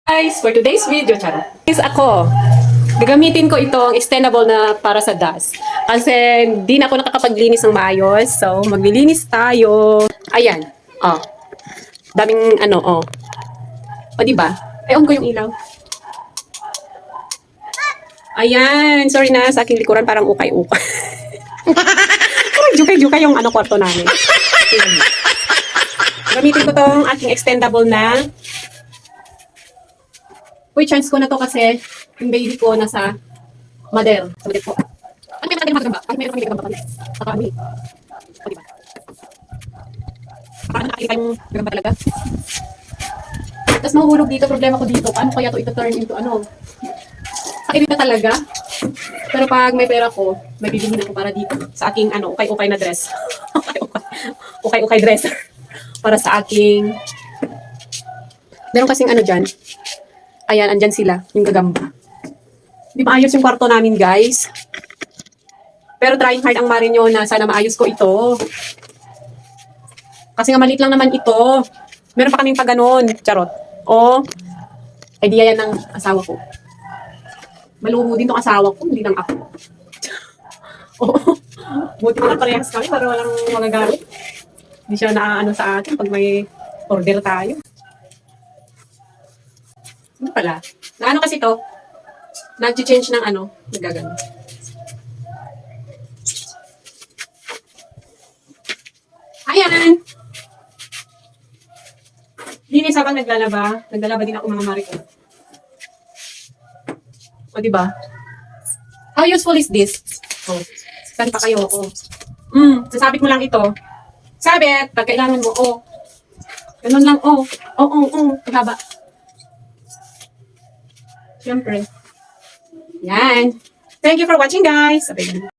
Guys, for today's video, charot. Is ako, gagamitin ko itong extendable na para sa dust. Kasi di na ako nakakapaglinis ng maayos. So, maglilinis tayo. Ayan. Oh. Daming ano, oh. O, diba? Ay, on ko yung ilaw. Ayan. Sorry na, sa aking likuran parang ukay-ukay. Parang jukay-jukay yung ano, kwarto namin. Ayan. Gamitin ko tong aking extendable na. Uy, chance ko na to kasi yung baby ko nasa Mader. Sa Mader po. Ano may natin magagamba? Ay, meron kami magagamba kami. Saka ano O, diba? Parang nakakita yung magagamba talaga. Tapos mahuhulog dito. Problema ko dito. Paano kaya to ito-turn into ano? Sakit na talaga. Pero pag may pera ko, may bibilihin ako para dito. Sa aking ano, ukay-ukay na dress. Ukay-ukay dress. Para sa aking... Meron kasing ano dyan. Ayan, andyan sila, yung gagamba. Hindi maayos yung kwarto namin, guys. Pero trying hard ang Marinyo na sana maayos ko ito. Kasi nga maliit lang naman ito. Meron pa kaming pa ganon. Charot. O, idea yan ng asawa ko. Maluho din tong asawa ko, hindi lang ako. Oo. Buti na parehas kami para walang magagalit. Hindi siya naaano sa atin pag may order tayo. Ano pala? Na ano kasi to? Nag-change ng ano? Nagagano. Ayan! Linis habang naglalaba. Naglalaba din ako mga mari ko. O, diba? How useful is this? O, saan pa kayo? O. Sasabit mo lang ito. Sabit! Pag kailangan mo, o. Ganun lang, o. O. Paghaba. Siyempre. Yan. Thank you for watching, guys. Sabay